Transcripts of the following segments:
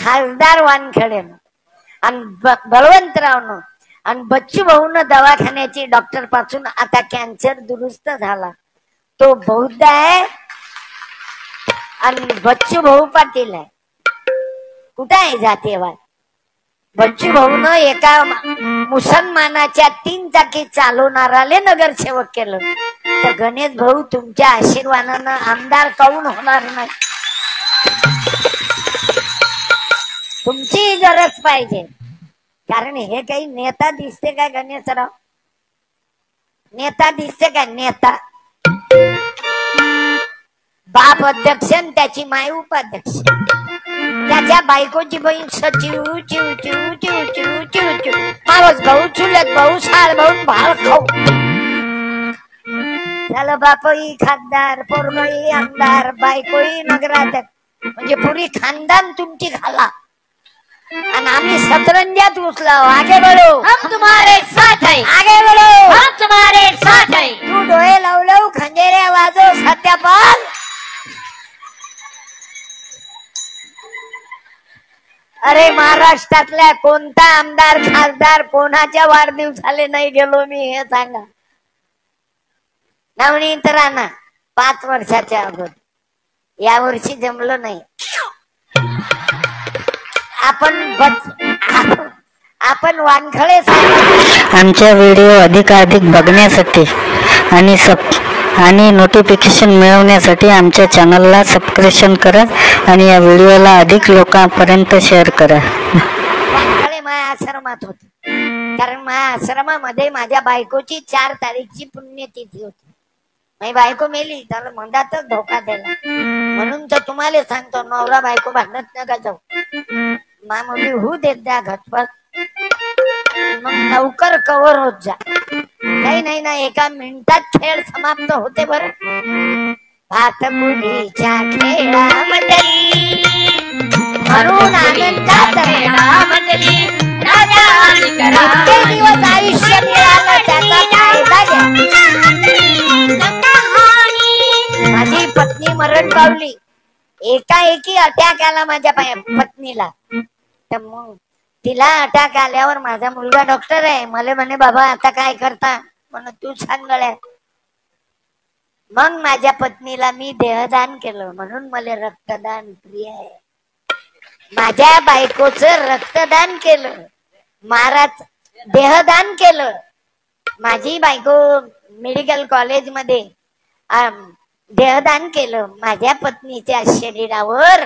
खासदार वानखडे आणि बळवंतरावनं आणि बच्चू भाऊन दवाखान्याची डॉक्टर पासून आता कॅन्सर दुरुस्त झाला तो बौद्ध आहे आणि बच्चू भाऊ पाटील आहे. कुठं आहे जातीयवाद? बच्चू भाऊन एका मुसलमानाच्या 3 चाकी चालवणाराले नगरसेवक केलं. तर गणेश भाऊ तुमच्या आशीर्वादानं आमदार काऊन होणार नाही? तुमची गरज पाहिजे. कारण हे काही नेता दिसते काय गणेशराव? नेता दिसते काय? नेता बाप अध्यक्ष त्याची माय उपाध्यक्ष, त्याच्या बायकोची बहीण सचिव चिव चिव चिव चिव चिव चिव, मावस भाऊ चुलत भाऊ साळ भाऊ भाळ खाऊ झालं. बापही खासदार, पोरगही आमदार, बायकोही नगराध्यक्ष, म्हणजे पुरी खानदान तुमची घाला. आणि आम्ही सतरंजात घुसलो. आगे बढ़ो, हम तुम्हारे साथ है. आगे बढ़ो, हम तुम्हारे साथ है. तू डोळे लावलव, खंजेरे वाजव, सत्यापाल. अरे महाराष्ट्रातल्या कोणता आमदार खासदार कोणाच्या वाढदिवसाले नाही गेलो मी हे सांगा. नवनीत राणा 5 वर्षाच्या अगोदर, या वर्षी जमलं नाही. आपण वानखळे आमच्या व्हिडिओ अधिकाधिक बघण्यासाठी आणि नोटिफिकेशन मिळवण्यासाठी आमच्या चॅनलला सबस्क्राईब करा आणि या व्हिडिओला अधिक लोकांपर्यंत शेअर करा. वानखळे माझ्या आश्रमात होते, कारण माझ्या आश्रमामध्ये माझ्या बायकोची 4 तारीखची पुण्यतिथी होती. माझी बायको मेली, त्याला मंदातच धोका दिला. म्हणून तर तुम्हाला सांगतो, नवरा बायको भांडत नका जाऊ. मामुली होऊ देत द्या घटपट, मग लवकर कव्हर होत जा. काही नाही ना, एका मिनिटात खेळ समाप्त होते. बरं भातकुलीच्या खेळामंडली म्हणून आनंदात इतके दिवस आयुष्य मिळालं त्याचा फायदा घ्या. माझी पत्नी मरण पावली, एकाएकी अटॅक आला माझ्या पत्नीला. तर मग तिला अटॅक आल्यावर माझा मुलगा डॉक्टर आहे, मला म्हणे बाबा आता काय करता? म्हणून तू सांग गळ्या. मग माझ्या पत्नीला मी देहदान केलं, म्हणून मला रक्तदान प्रिय आहे. माझ्या बायकोचं रक्तदान केलं, महाराज देहदान केलं. माझी बायको मेडिकल कॉलेज मध्ये देहदान केलं. माझ्या पत्नीच्या शरीरावर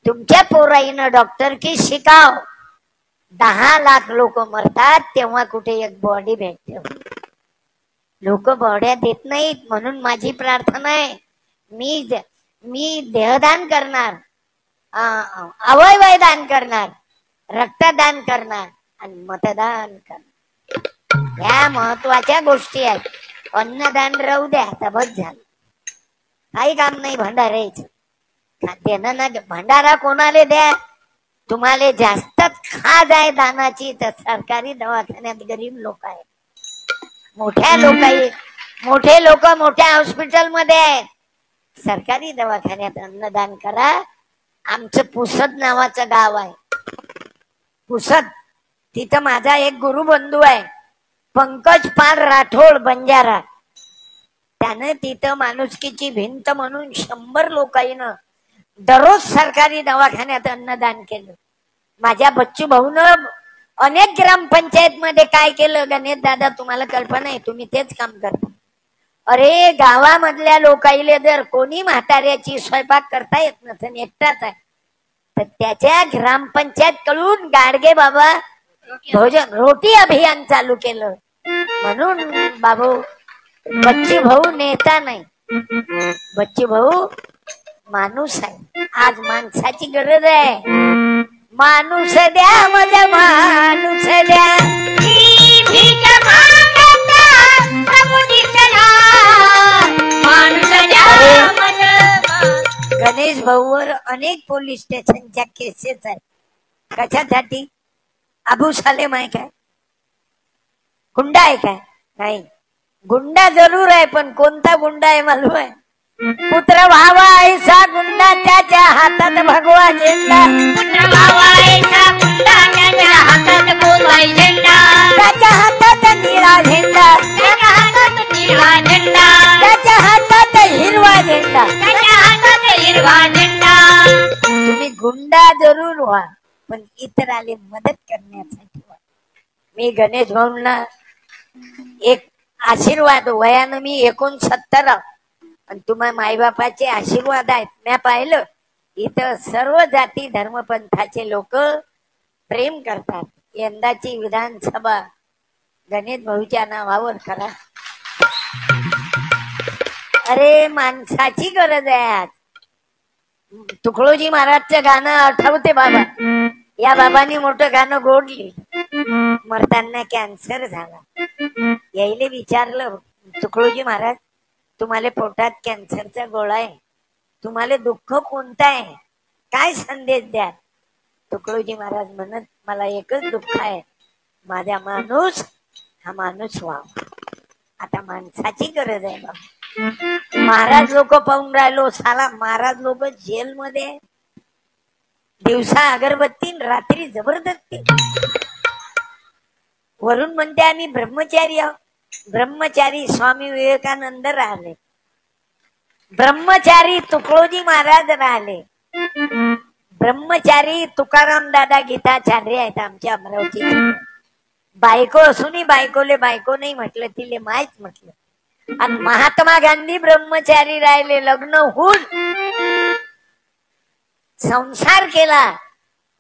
तुमच्या पोराईनं डॉक्टर की शिकाव. 10 लाख लोक मरतात तेव्हा कुठे एक बॉडी भेटते. लोक बॉड्या देत नाहीत. म्हणून माझी प्रार्थना आहे, मी देहदान करणार, अवयव दान करणार, रक्तदान करणार आणि मतदान करणार. या महत्वाच्या गोष्टी आहेत. अन्नदान राहू द्या, आता बस झालं, काही काम नाही. भंडारायचं देणं ना, भंडारा कोणाला द्या? तुम्हाला जास्तच खाज आहे दानाची तर सरकारी दवाखान्यात गरीब लोक आहेत, मोठे लोक मोठ्या हॉस्पिटल मध्ये आहेत. सरकारी दवाखान्यात अन्नदान करा. आमचं पुसद नावाचं गाव आहे, पुसद. तिथं माझा एक गुरुबंधू आहे, पंकज पाल राठोड बंजारा. त्याने तिथं माणुसकीची भिंत म्हणून 100 लोकांना दररोज सरकारी दवाखान्यात अन्नदान केलं. माझ्या बच्चू भाऊनं अनेक ग्रामपंचायत मध्ये काय केलं गणेश दादा, तुम्हाला कल्पना आहे? तुम्ही तेच काम करता. अरे गावामधल्या लोकाईले जर कोणी म्हाताऱ्याची स्वयंपाक करता येत नसेल, एकटाच आहे, तर त्याच्या ग्रामपंचायत कडून गाडगे बाबा भोजन रोटी अभियान चालू केलं. म्हणून बाबू बच्चू भाऊ नेता नाही, बच्चू भाऊ माणूस आहे. आज माणसाची गरज आहे. माणूस द्या माझा माणूस द्या, गणेश भाऊवर अनेक पोलीस स्टेशनच्या केसेस आहेत. कशासाठी? अबू सालेम आहे काय? गुंडा आहे काय? नाही, गुंडा जरूर आहे, पण कोणता गुंडा आहे मालूम आहे? पुत्र व्हावा ऐसा गुंडा, त्याच्या हातात भगवा झेंडा. पुत्र व्हावा यंदा जरूर व्हा, पण इतराले मदत करण्यासाठी व्हा. मी गणेश भाऊंना एक आशीर्वाद, वयानं मी 69 आणि तुम्हा मायबापाचे आशीर्वाद आहेत. मी पाहिलं इथं सर्व जाती धर्मपंथाचे लोक प्रेम करतात. यंदाची विधानसभा गणेश भाऊच्या नावावर करा. अरे माणसाची गरज आहे आज. तुकडोजी महाराजचं गाणं आठवते बाबा. या बाबांनी मोठं गाणं गोडली. मरताना कॅन्सर झाला. यायले विचारलं, तुकडोजी महाराज तुम्हाला पोटात कॅन्सरचा गोळा आहे, तुम्हाला दुःख कोणतं आहे, काय संदेश द्या. तुकडोजी महाराज म्हणत, मला एकच दुःख आहे, माझा माणूस हा माणूस व्हावा. आता माणसाची गरज आहे बाबा. महाराज लोक पाहून राहिलो, साला महाराज लोक जेलमध्ये दिवसा अगरबत्ती, रात्री जबरदस्ती. वरून म्हणते आम्ही ब्रह्मचारी आहोत. ब्रह्मचारी स्वामी विवेकानंद राहिले, ब्रह्मचारी तुकडोजी महाराज राहिले, ब्रह्मचारी तुकाराम दादा गीताचार्य आहेत आमच्या अमरावतीचे. बायको असूनही बायकोले बायको नाही म्हटलं, तिले माहीत म्हटलं. आणि महात्मा गांधी ब्रह्मचारी राहिले, लग्न होऊन संसार केला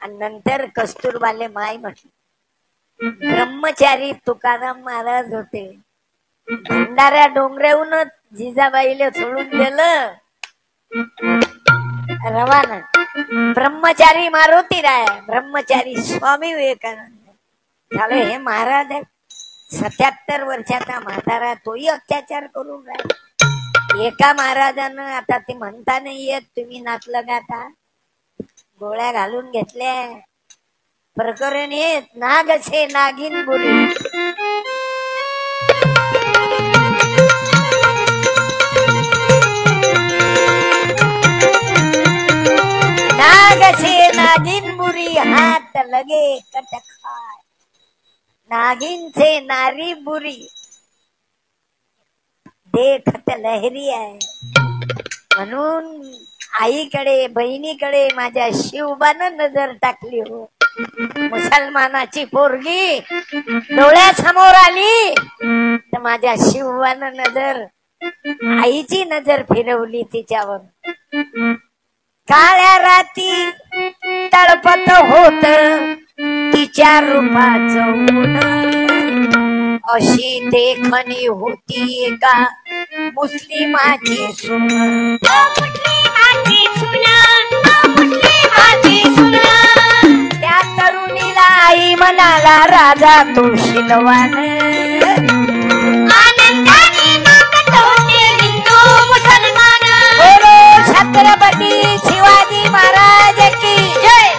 आणि नंतर कस्तुरबाले माय म्हटलं. ब्रह्मचारी तुकाराम महाराज होते. भंडाऱ्या डोंगऱ्याहून जिजाबाईला सोडून दिलं, रवाना. ब्रह्मचारी मारुती राय, ब्रह्मचारी स्वामी विवेकानंद झालं. हे महाराज आहे 77 वर्षाचा म्हातारा, तोही अत्याचार करून राहिला. एका महाराजानं, आता ते म्हणता नाही येत, तुम्ही नाचलं गाता, गोळ्या घालून घेतल्या. प्रकरण हे नाग असे नागिन बुरी. नाग असे नागिन बुरी, हात लगे कटखाय. नागिन से नारी बुरी, देखत लहरी आहे. म्हणून आईकडे बहिणीकडे माझ्या शिवबानं नजर टाकली हो. मुसलमानाची पोरगी डोळ्यासमोर आली तर माझ्या शिवबानं नजर, आईची नजर फिरवली तिच्यावर. काळ्या राती तळपत होत तिच्या रूपाचं ऊन, अशी देखणी होती एका मुस्लिमाची सून. त्या तरुणीला आई म्हणाला, राजा तो शिलवान. बोलो छत्रपती शिवाजी महाराज की जय.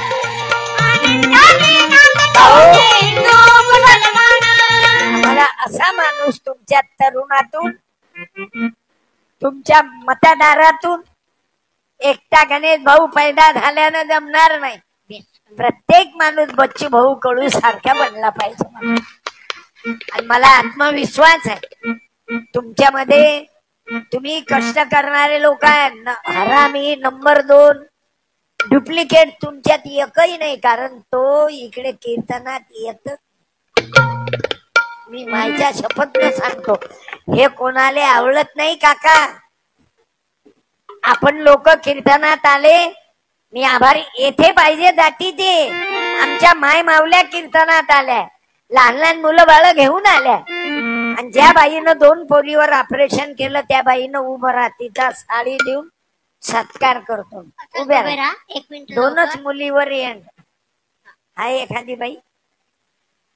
मला असा माणूस तुमच्या तरुणातून, तुमच्या मतदारातून एकटा गणेश भाऊ पैदा झाल्यानं जमणार नाही. प्रत्येक माणूस बच्चू भाऊ कडू सारखा बनला पाहिजे. आणि मला आत्मविश्वास आहे तुमच्यामध्ये. तुम्ही कष्ट करणारे लोक आहे. हरामी नंबर 2 डुप्लिकेट तुमच्यात एकही नाही. कारण तो इकडे कीर्तनात येत. मी माझ्या शपथ सांगतो, हे कोणाले आवडत नाही काका. आपण लोक कीर्तनात आले, मी आभारी. येथे पाहिजे जाती ते आमच्या माय मावल्या कीर्तनात आल्या, लहान लहान मुलं बाळ घेऊन आल्या. आणि ज्या बाईनं 2 पोरीवर ऑपरेशन केलं त्या बाईनं उभं राहा, तिचा साडी देऊन सत्कार करतो. उभ्या राहा. 2च मुलीवर येण आहे. एखादी बाई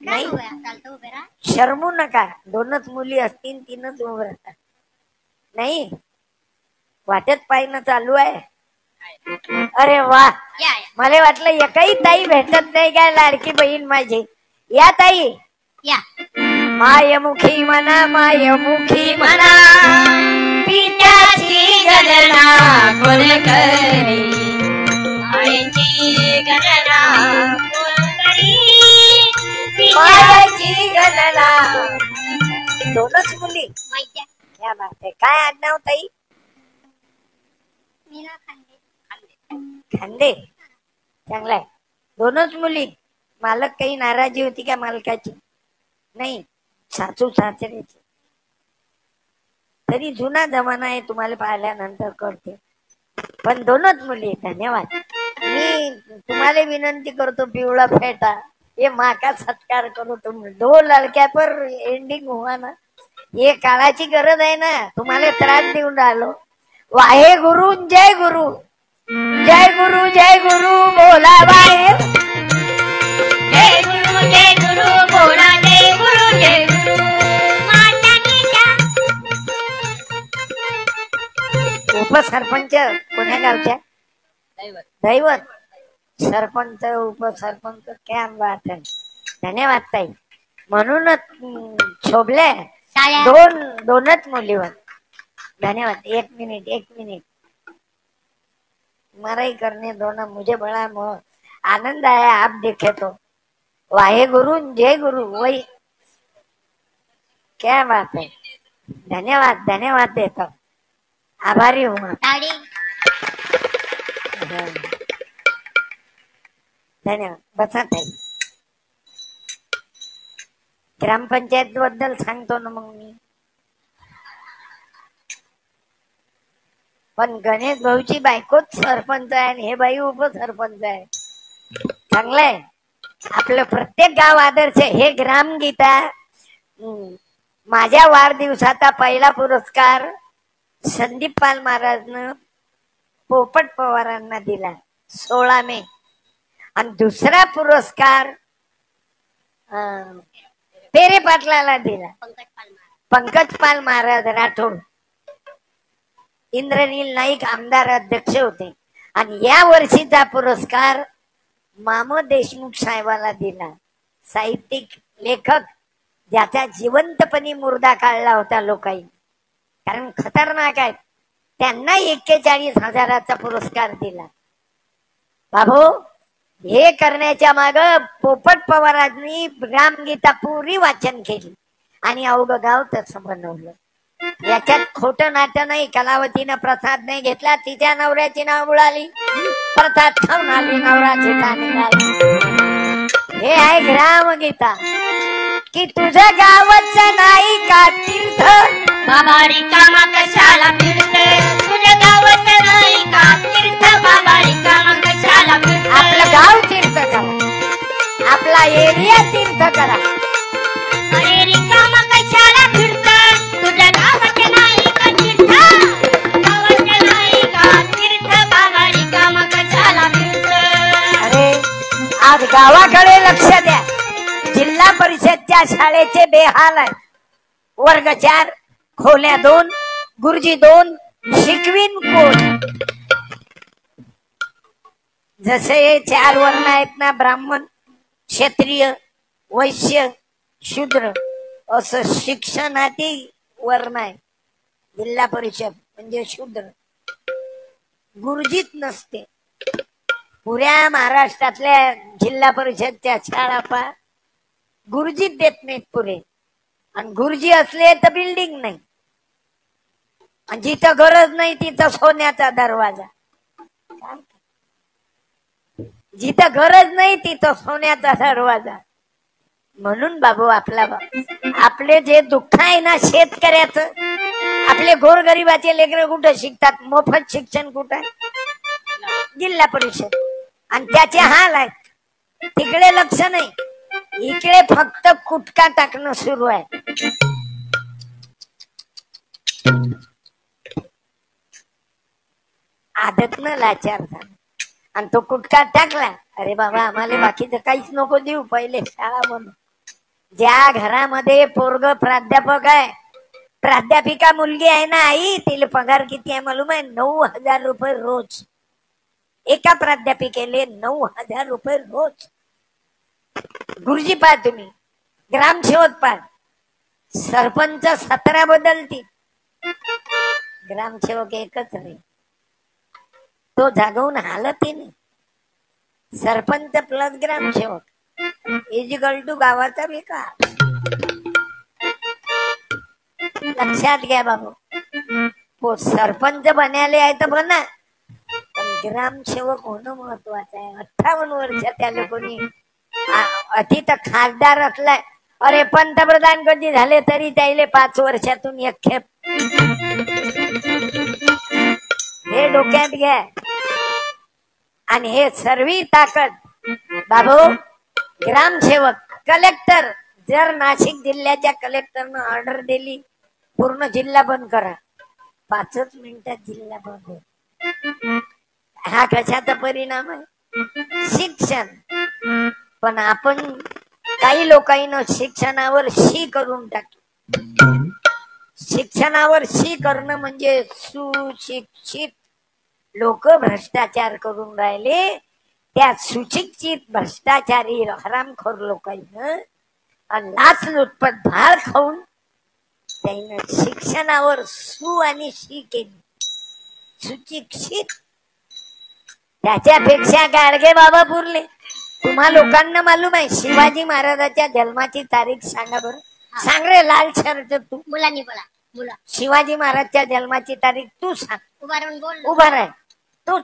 नाही, शरमू नका. 2च मुली असतील, 3च उभं राहतात. नाही वाटत पाहिणं चालू आहे. अरे वा, मला वाटलं एकही ताई भेटत नाही काय लाडकी बहीण माझी. या ताई या. मायमुखी म्हणा, मायमुखी म्हणा, पित्याची गणना कोण करी, आईची गणना कोण करी, मायाची गणना. 2च मुली. क्या बात आहे. काय आडनाव ताई? खांदे. चांगलाय. दोनच मुली. मालक काही नाराजी होती का मालकाची? नाही, सासू सासऱ्याची. तरी जुना जमाना आहे, तुम्हाला पाहिल्यानंतर कळते. पण दोनच मुली. धन्यवाद. मी तुम्हाला विनंती करतो, पिवळा फेटा ये माका सत्कार करो. तुम दो लडक्या पर एंडिंग हुआ ना, हे काळाची गरज आहे ना. तुम्हाला त्रास देऊन राहिलो. वाहे गुरु जय गुरु, जय गुरु जय गुरु बोला बाहेर. जय गुरु बोला जय गुरु माता गीता. उपसरपंच कोण्या गावच्या? दैवत. सरपंच उपसरपंच क्या बात आहे. धन्यवाद ताई. म्हणूनच शोभले. टाळ्या. दोनच मुलीवर. धन्यवाद. एक मिनिट. मराई करने दो ना मुझे, बड़ा आनंद आया आप देखे तो. वाहे गुरु जय गुरु. वही क्या बात है. धन्यवाद देता. आभारी हूँ मैं. टाळी. धन्यवाद. बसा ताई. ग्रामपंचायत बद्दल सांगतो ना मग मी. पण गणेश भाऊची बायकोच सरपंच आहे आणि हे बाई उपसरपंच आहे. चांगलंय. आपलं प्रत्येक गाव आदर्श. हे ग्रामगीता माझ्या वाढदिवसाचा पहिला पुरस्कार संदीप पाल महाराजनं पोपट पवारांना दिला 16 मे. आणि दुसरा पुरस्कार पेरे पाटलाला दिला. पंकज पाल महाराज राठोड. इंद्रनील नाईक आमदार अध्यक्ष होते. आणि या वर्षीचा पुरस्कार माम देशमुख साहेबाला दिला. साहित्यिक लेखक ज्याचा जिवंतपणी मुर्दा काढला होता लोकांनी, कारण खतरनाक आहेत. त्यांना 41,000चा पुरस्कार दिला. बाबू, हे करण्याच्या माग पोपट पवारांनी ग्रामगीता पुरी वाचन केली आणि अवघं गाव तसं बनवलं. याच्यात खोटं नाटं नाही. कलावतीनं प्रसाद नाही घेतला, तिच्या नवऱ्याची नाव बुडाली. प्रसाद खाऊन आली, नवरा चिता निघाली. हे आहे ग्रामगीता. की तुझ्या गावाचं नाही का तीर्थ, बाबा रिकामा कशाला फिरते. तुझ्या गावात नाही का तीर्थ, बाबा रिकामा कशाला फिरते. आपलं गाव तीर्थ करा, आपला एरिया तीर्थ करा. अरे रिकामा कशाला फिरते. तुझ्या गावात नाही का तीर्थ, गावात नाही का तीर्थ, बाबा रिकामा कशाला फिरते. अरे आज गावाकडे लक्ष द्या. जिल्हा परिषदच्या शाळेचे बेहाल आहे. वर्ग 4, खोल्या 2, गुरुजी 2, शिकवीन कोण. जसे 4 वर्ण आहेत ना, ब्राह्मण, क्षत्रिय, वैश्य, शूद्र, असं शिक्षणाची वर्ण आहे. जिल्हा परिषद म्हणजे शूद्र. गुरुजीत नसते. पुऱ्या महाराष्ट्रातल्या जिल्हा परिषदच्या शाळा पा गुरुजीत देत नाहीत पुरे. आणि गुरुजी असले तर बिल्डिंग नाही. आणि जिथं गरज नाही तिथं सोन्याचा दरवाजा. जिथं गरज नाही तिथं सोन्याचा दरवाजा. म्हणून बाबू आपले जे दुःख आहे ना शेतकऱ्याचं, आपले गोरगरिबाचे लेकरं कुठं शिकतात? मोफत शिक्षण कुठं आहे? जिल्हा परिषद. आणि त्याचे हाल आहेत. तिकडे लक्ष नाही. इकडे फक्त कुटका टाकणं सुरू आहे. आदतनं लाचार झाला आणि तो कुटका टाकला. अरे बाबा, आम्हाला बाकीचं काहीच नको देऊ, पहिले शाळा म्हणून. ज्या घरामध्ये पोरग प्राध्यापक आहे, प्राध्यापिका मुलगी आहे ना आई, तिला पगार किती आहे मालूम आहे? 9,000 रुपये रोज. एका प्राध्यापिकेले 9,000 रुपये रोज. गुरुजी पहा तुम्ही, ग्रामसेवक पहा, सरपंच 17 बदलती, ग्रामसेवक एकच नाही. तो जागवून हालत नाही. सरपंच प्लस ग्रामसेवक इजिकल टू गावाचा विकास. लक्षात घ्या बाबू. सरपंच बनायले आहे तर बना, पण ग्रामसेवक होणं महत्वाचं आहे. 58 वर्ष त्या लोकांनी अति तर खासदार असलाय. अरे पंतप्रधान कधी झाले तरी त्याले 5 वर्षातून एक खेप. हे डोक्यात घ्या. आणि हे सर्वी ताकद बाबू ग्रामसेवक कलेक्टर. जर नाशिक जिल्ह्याच्या कलेक्टरनं ऑर्डर दिली पूर्ण जिल्हा बंद करा, 5च मिनिटात जिल्हा बंद होईल. हा कशाचा परिणाम आहे? शिक्षण. पण आपण काही लोकांना शिक्षणावर शी करून टाकलं. शिक्षणावर शी करणं म्हणजे सुशिक्षित लोक भ्रष्टाचार करून राहिले. त्या सुशिक्षित भ्रष्टाचारी हरामखोर लोकांना लाच लुटपट भार खाऊन त्यानं शिक्षणावर सु आणि शी केली. सुशिक्षित. त्याच्यापेक्षा गाडगे बाबा पुरले. तुम्हा लोकांना मालूम आहे शिवाजी महाराजाच्या जन्माची तारीख सांगा बरं. सांग रे लाल शर्ट तू. मुलांनी बोला. मुला शिवाजी महाराजच्या जन्माची तारीख तू सांग. उभा राहून बोल. उभा राह तू.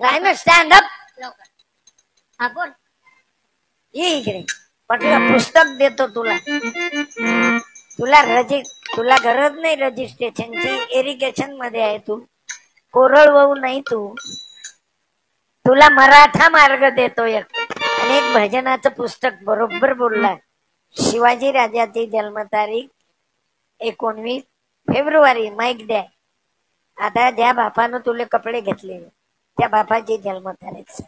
राह ना. स्टँड अप लवकर. हा बोल. ये इकडे. म्हटलं पुस्तक देतो तुला. तुला गरज नाही रजिस्ट्रेशनची. इरिगेशन मध्ये आहे तू. कोरडवाहू नाही तू. तुला मराठा मार्ग देतो एक. आणि एक भजनाचं पुस्तक बरोबर बोललाय. शिवाजी राजाची जन्मतारीख 19 फेब्रुवारी. माईक द्या. आता ज्या बापानं तुले कपडे घेतले त्या बापाची जन्मतारीख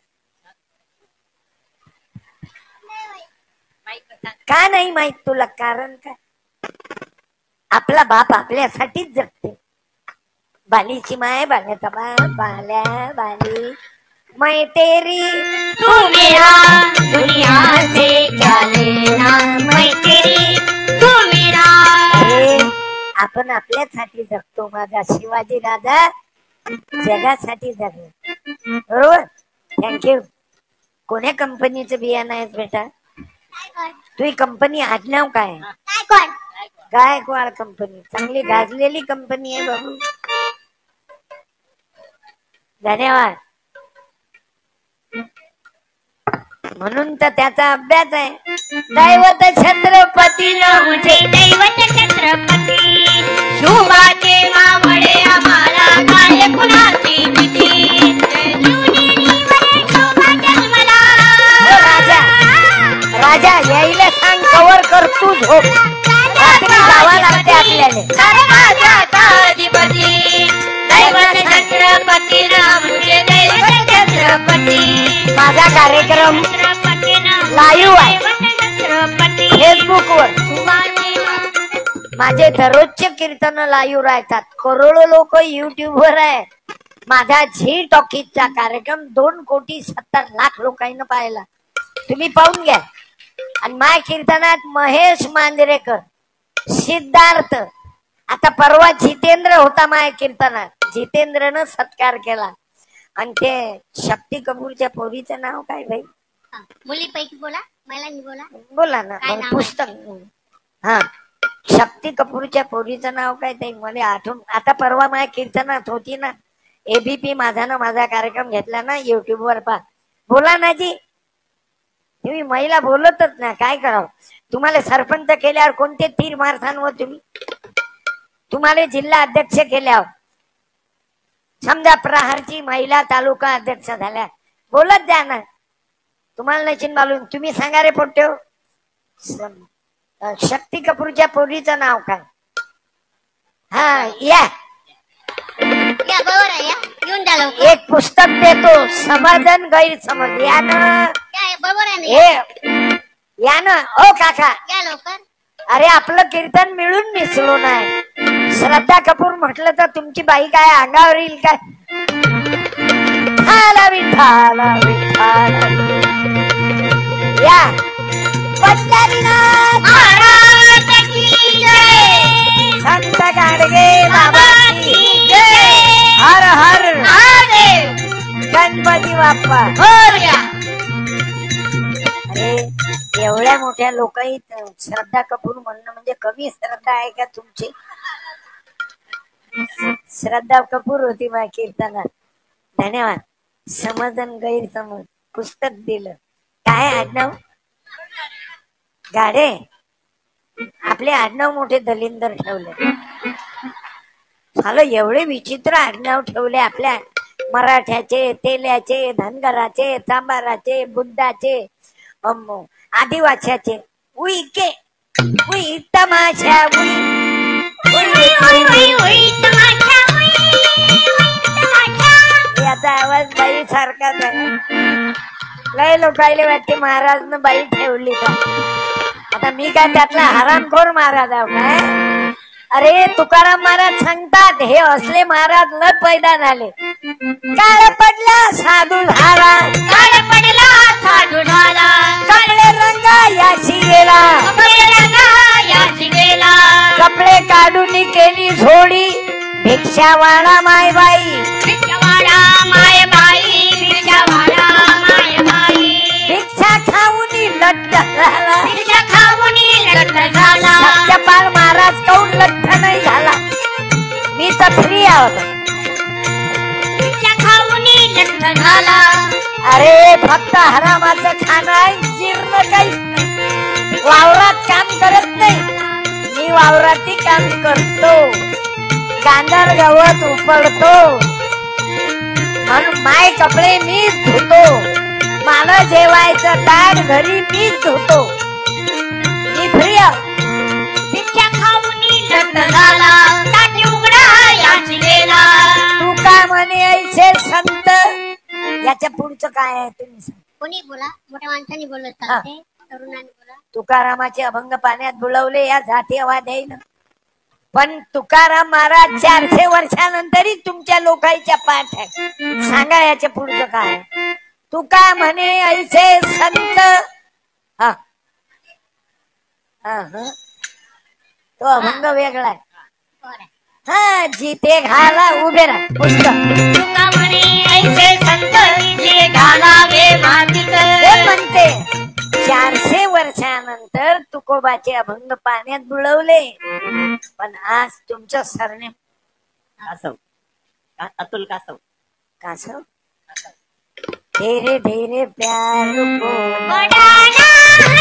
का नाही माहित तुला? कारण काय? आपला बाप आपल्यासाठीच जगते. बालीची माय बाल्याचा बाप बाल्या बाली मैं तेरी तू मेरा दुनिया से क्या लेना. मैं तेरी तू मेरा. आपण आपल्यासाठी जगतो. माझा शिवाजी राजा जगासाठी जगला. बरोबर. थँक्यू. कोण्या कंपनीचं बियाणं आहे बेटा? तुझी कंपनी आडनाव काय? गायकवाड कंपनी. चांगली गाजलेली कंपनी आहे बाबू. धन्यवाद. म्हणून तर त्याचा अभ्यास आहे. दैवत छत्रपती मुझे दैवत छत्रपती. शुभाचे मावळे आम्हाला काय कुणाची भीती. राजा यायला सांग कवर कर तू झोप. रात्री जावा लागते आपल्याला. अधिपती दैवत छत्रपती मुझे दैवत छत्रपती. माझा कार्यक्रम लाईव्ह आहे फेसबुक वर. माझे दररोजचे कीर्तन लाईव्ह राहतात. करोडो लोक युट्यूब वर आहे. माझा झी टॉकीजचा कार्यक्रम 2,70,00,000 लोकांना पाहिला. तुम्ही पाहून घ्या. आणि माय कीर्तनात महेश मांजरेकर, सिद्धार्थ, आता परवा जितेंद्र होता माय कीर्तनात. जितेंद्रनं सत्कार केला. आणि ते शक्ती कपूरच्या पोरीचं नाव काय भाई? मुलीपैकी बोला. महिलांनी बोला. बोला ना. पुस्तक. हा शक्ती कपूरच्या पोरीचं नाव काय ते मला आठवून. आता परवा माझ्या कीर्तनात होती ना. एबीपी माझा कार्यक्रम घेतला ना युट्यूब वर. पा बोला ना जी. तुम्ही महिला बोलतच ना. काय करावं? तुम्हाला सरपंच केल्यावर कोणते तीर मारताना तुम्ही? तुम्हाला जिल्हा अध्यक्ष केल्यावर समजा प्रहारची महिला तालुका अध्यक्ष झाल्या बोलत जा ना. तुम्हाला नाही मालूम. तुम्ही सांगा रे पोट्यो. शक्ती कपूरच्या पोरीचं नाव काय? हा या बरोबर आहे. या घेऊन द्या लवकर. एक पुस्तक देतो. समाधान गैरसमज. या ना. बरोबर आहे. या ना. ओ काका या लवकर. अरे आपलं कीर्तन मिळून मिसळून आहे. श्रद्धा कपूर म्हटलं तर तुमची बाई काय अंगावर येईल काय? ठाला विठाला विठाला. या पंढरीनाथ महाराज की जय. संत गाडगे बाबा की जय. हर हर महादेव. गणपती बाप्पा. बोल. अरे एवढ्या मोठ्या लोकांनी श्रद्धा कपूर म्हणणं म्हणजे कमी श्रद्धा आहे का तुमची? श्रद्धा कपूर होती माझ्या कीर्तनात. धन्यवाद. समज आणि गैरसमज पुस्तक दिलं. काय आडनाव? गाडे. आपले आडनाव मोठे दलिंदर ठेवले. झालं एवढे विचित्र आडनाव ठेवले आपल्या मराठ्याचे, तेल्याचे, धनगराचे, चांबाराचे, बुद्धाचे, आदिवासीचे. उईके उई तमाशा उई उई उई उई उई तमाशा उई तमाशा. याचा आवाज बाई सारखाच आहे. लय लोकायले वाटते महाराजनं बाई ठेवली का. आता मी काय त्यातला हरामखोर महाराज आहो काय. अरे तुकाराम महाराज सांगतात हे असले महाराज न पैदा झाले. काळ पडला साधू झाला, काळ पडला साधू झाला, कपडे रंग याशी गेला, कपडे रंगा याची गेला, कपडे काढून केली झोडी, भिक्षावाडा मायबाई, भिक्षावाडा मायबाई, भिक्षावाडा मायबाई, भिक्षा खाऊन लट्ट झाला, भिक्षा खाऊन लट्ट झाला. सत्यपाल महाराज काऊन लट्ट नाही झाला. मी तर फ्री आहोत. भिक्षा खाऊन लट्ट झाला. अरे फक्त हरामाचं खाणं आहे, जीर्ण काही वावरात काम करत नाही. मी वावराती काम करतो, गांधार गवत उपडतो, म्हणून माय कपडे मीच धुतो, मला जेवायचं ताट घरी मीच धुतो. मी फ्री आहोत. भिक्षा खाऊन लट्ट झाला, ताट उघडा याची गेला. तू काय म्हणे ऐसे संत. याच्या पुढचं काय आहे तुम्ही सांगा. कोणी बोला, मोठ्या माणसांनी बोलत हा. चालते, तरुणांनी बोला. तुकारामाचे अभंग पाण्यात बुडवले या जाती आवाज येईल. पण तुकाराम महाराज 400 वर्षानंतरही तुमच्या लोकांच्या पाठ आहे. सांगा याच्या पुढचं काय. तुका म्हणे ऐसे संत. हा हा हा. तो अभंग वेगळा आहे. बरं. हा जिथे घाला उभे राहा. पुस्तक तुका म्हणे ऐसे संत, जे घालावे मातीत. ते म्हणते 400 वर्षानंतर तुकोबाचे अभंग पाण्यात बुडवले. पण आज तुमचं सरनेम कासव, अतुल कासव. कासव. धीरे धीरे प्यार को बढ़ाना है,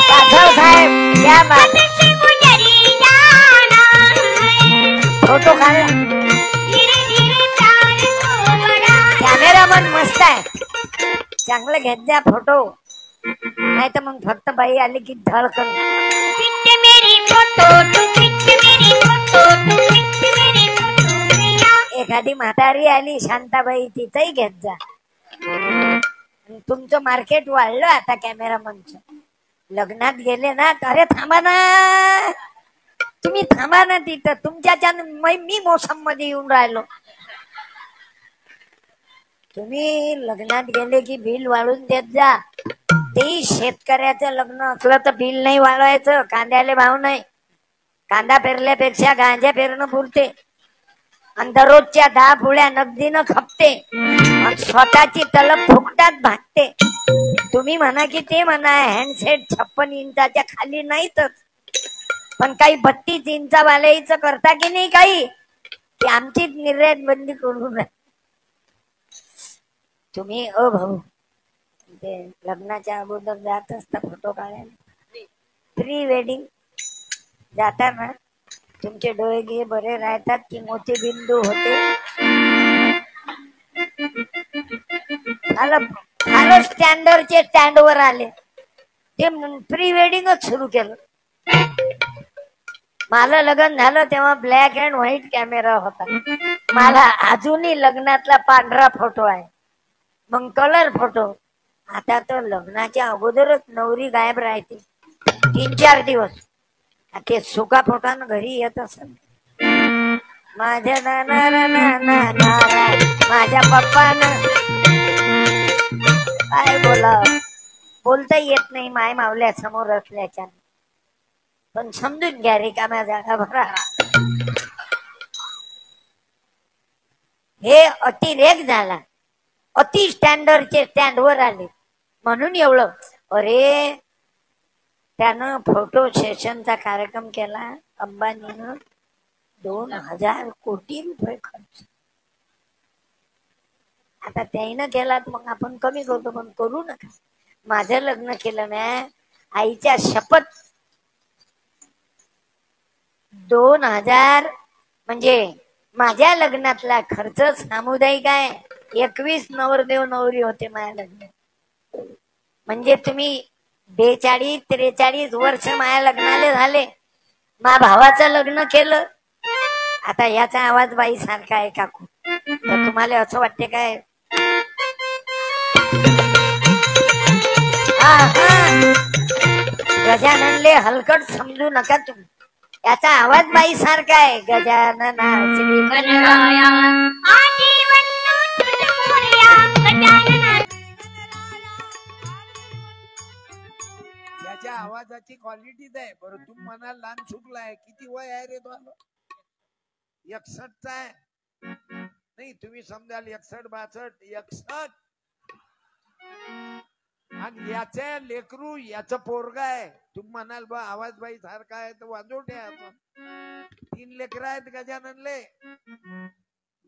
कासव साहेब क्या बात. से गुजरी जाना है, फोटो काढला. धीरे धीरे प्यार को बढ़ाना. कॅमेरामन मस्त आहे, चांगलं घेत जा फोटो. नाही तर मग फक्त बाई आली की धडकन. खिंच मेरी फोटो तू, खिंच मेरी फोटो तू, खिंच मेरी फोटो प्रिया. एखादी म्हातारी आली शांताबाई तिथंही घेत जा. तुमचं मार्केट वाढलं आता कॅमेरामनचं. लग्नात गेले ना, अरे थांबा ना, तुम्ही थांबा ना तिथं. तुमच्या मी मोसम मध्ये येऊन राहिलो. तुम्ही लग्नात गेले की बिल वाढून देत जा. तेही शेतकऱ्याचं लग्न असलं तर बिल नाही वाढवायचं. कांद्याले भाव नाही. कांदा पेरल्यापेक्षा गांजा पेरणं पुरते. आणि दररोजच्या 10 पुड्या नगदीनं खपते. स्वतःची तलब फुकटात भागते. तुम्ही म्हणा की ते म्हणा, हँडसेट 56 इंचाच्या खाली नाहीतच. पण काही 32 इंचावाल्याच करता की नाही काही, की आमचीच निर्यात बंदी करून. तुम्ही भाऊ ते लग्नाच्या अगोदर जात असता फोटो काढायला, प्री वेडिंग जाताना तुमचे डोळे गे बरे राहतात की मोतीबिंदू होते. झालं स्टँडरचे स्टँडवर आले ते प्री वेडिंगच सुरू केलं. मला लग्न झालं तेव्हा ब्लॅक अँड व्हाईट कॅमेरा होता. मला अजूनही लग्नातला पांढरा फोटो आहे, मग कलर फोटो. आता तर लग्नाच्या अगोदरच नवरी गायब राहते 3-4 दिवस. ते सुका फोटानं घरी येत असेल. माझ्या माझ्या पप्पानं काय बोलता येत नाही माय मावल्या समोर असल्याच्या. पण समजून घ्या रिकाम्या जागा भरा. हे अतिरेक झाला. अति स्टँडर्डचे स्टँडवर आले म्हणून एवढं. अरे त्यानं फोटो सेशनचा कार्यक्रम केला अंबानीनं 2,000 कोटी रुपये खर्च. आता त्याईनं केलात मग आपण कमी करतो, पण करू नका. माझं लग्न केलं ना, आईच्या शपथ 2,000 म्हणजे माझ्या लग्नातला खर्च सामुदायिक आहे. 21 नवरदेव नवरी होते माझ्या लग्नात. म्हणजे तुम्ही 42-43 वर्ष माझ्या लग्नाला झाले. मा भावाचं लग्न केलं. आता याचा आवाज बाई सारखा आहे काकू, तर तुम्हाला असं वाटते काय? गजाननले हलकट समजू नका तुम्ही. याचा आवाज बाई सारखा आहे. गजानन श्री गणराया आजीवन तुझ मोरया गजानना. याच्या आवाजाची क्वालिटीच आहे. बरं तू म्हणाल लहान चुकलाय. किती वय आहे रे तो? 61चा आहे. नाही तुम्ही समजाल 61, 62, 61. आणि याच्या लेकरू याचं पोरगा आहे. तुम्ही म्हणाल बा आवाज बाई सारखा आहे, तर वाजवटे आपण. 3 लेकर आहेत गजाननले.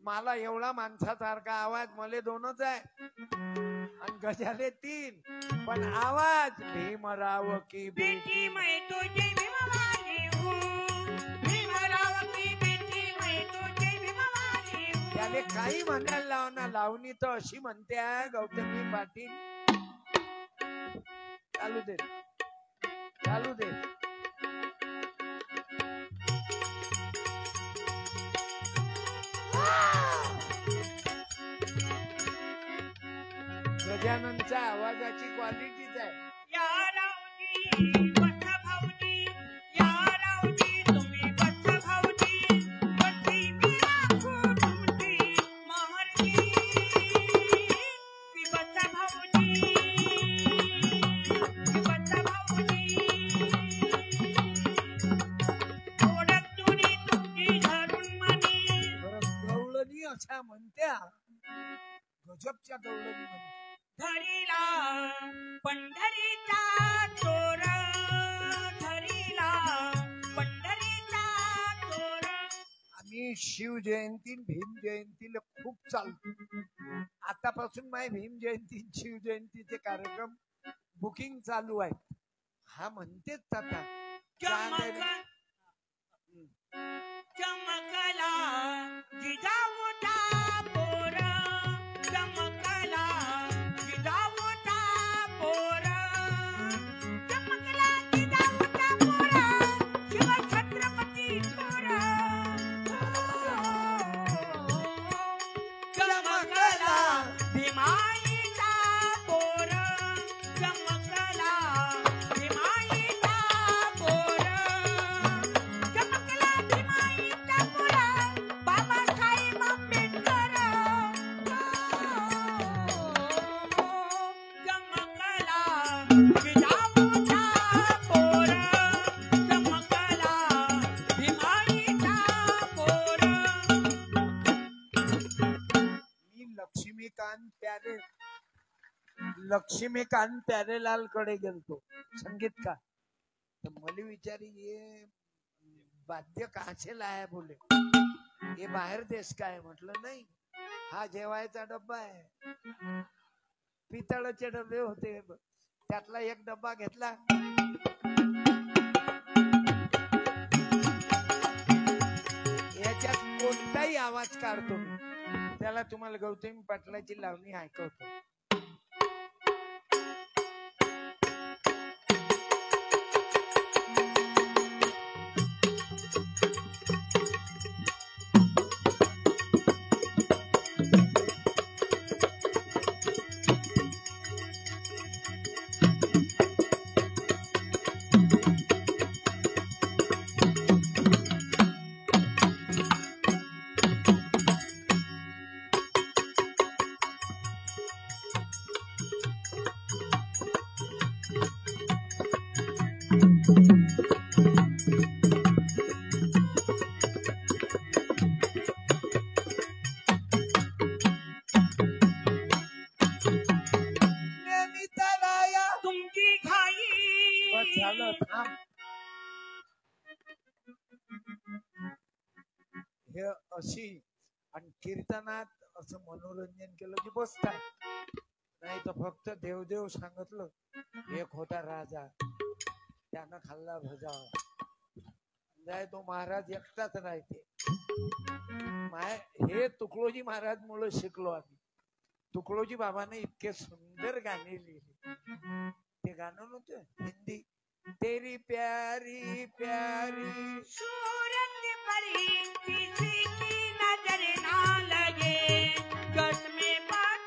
मला एवढा माणसासारखा आवाज, मले 2च आहे आणि गजाले 3. पण आवाज भीमराव की बेटी मैं तुझे भीमवाली हूँ, भीमराव की बेटी मैं तुझे भीमवाली हूँ. त्याले काही म्हणायला लाव ना. लावणी तर अशी म्हणते आहे गौतमी पाटील. चालू दे, चालू दे. गजाननच्या आवाजाची क्वालिटीच आहे. या रावजी बसा भाऊजी, या रावजी तुम्ही बसा भाऊजी. बसी मी राखू तुमची महारजी. ती बसा भाऊजी, ती बसा भाऊजी. ओढत तुरी तुमची धरून मनी. बरं गवळणी अशा म्हणत्या, गजबच्या गवळणी म्हणत्या. धरीला पंढरीचा चोर, धरीला पंढरीचा चोर. आम्ही शिव जयंती भीम जयंतीला खूप चालतो. आतापासून माझे भीम जयंती शिव जयंतीचे कार्यक्रम बुकिंग चालू आहेत. हा म्हणतेच आता चमकला जिजाऊचा पोर, चमकला जिजाऊचा पोर, चमकला जिजाऊचा पोर, शिव छत्रपती थोर. चमकला भीमाईचा पोर, चमकला भीमाईचा पोर, चमकला भीमाईचा पोर, बाबासाहेब आंबेडकर. चमकला जिजाऊचा पोर, चमकला भीमाईचा पोर. मी लक्ष्मीकांत प्यारेलाल कडे गेलतो संगीतकार. तर मला विचारी ये वाद्य कहाचे लाया बोले, हे बाहेर देश काय? म्हटलं नाही, हा जेवायचा डब्बा आहे. पितळाचे डबे होते, त्यातला एक डब्बा घेतला. याच्यात कोणताही आवाज काढतो मी. त्याला तुम्हाला गौतमी पाटलाची लावणी ऐकवतो. तुमची घाई बस झालं, थांब. अशी आणि कीर्तनात असं मनोरंजन केलं की बसतात. नाही तर फक्त देवदेव सांगितलं. एक होता राजा, त्यानं खाल्ला भजा. जाय तो महाराज एकटाच राहते. हे तुकडोजी महाराज मुळे शिकलो आम्ही. तुकडोजी बाबाने इतके सुंदर गाणे लिहिले. ते गाणं नव्हतं हिंदी, तेरी प्यारी प्यारी सूरत परी किसी की नजर ना लगे गट में बात.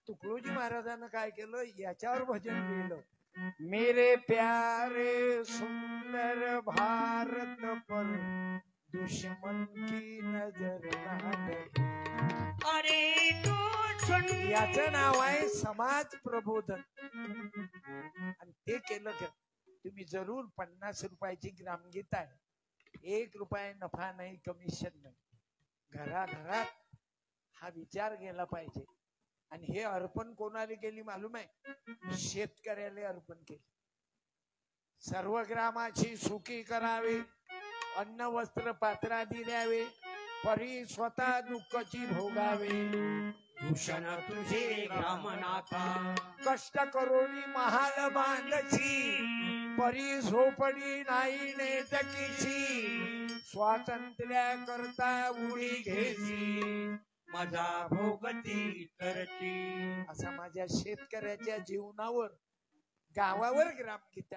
तुकडोजी महाराजांना काय केलं, याच्यावर भजन लिहिलं. मेरे प्यारे सुंदर भारत पर दुश्मन की नजर ना लगे. अरे तू सुन. याचं नाव आहे समाज प्रबोधन. आणि ते केलं का तुम्ही जरूर 50 रुपयाची ग्रामगीता आहे. 1 रुपया नफा नाही, कमिशन नाही. घराघरात हा विचार गेला पाहिजे. आणि हे अर्पण कोणाला केली मालूम आहे? शेतकऱ्याला अर्पण केली. सर्व ग्रामाची सुखी करावे, अन्न वस्त्र पात्रादी द्यावे, परी स्वतः दुःखाची भोगावे. भूषण तुझे ग्रामनाथा कष्ट करोनी महाल बांधची, परी झोपडी नाही नेटकीची. स्वातंत्र्या करता उडी घ्यायची, माझा भोगती तरची. असा माझ्या शेतकऱ्याच्या जीवनावर, गावावर ग्रामगीता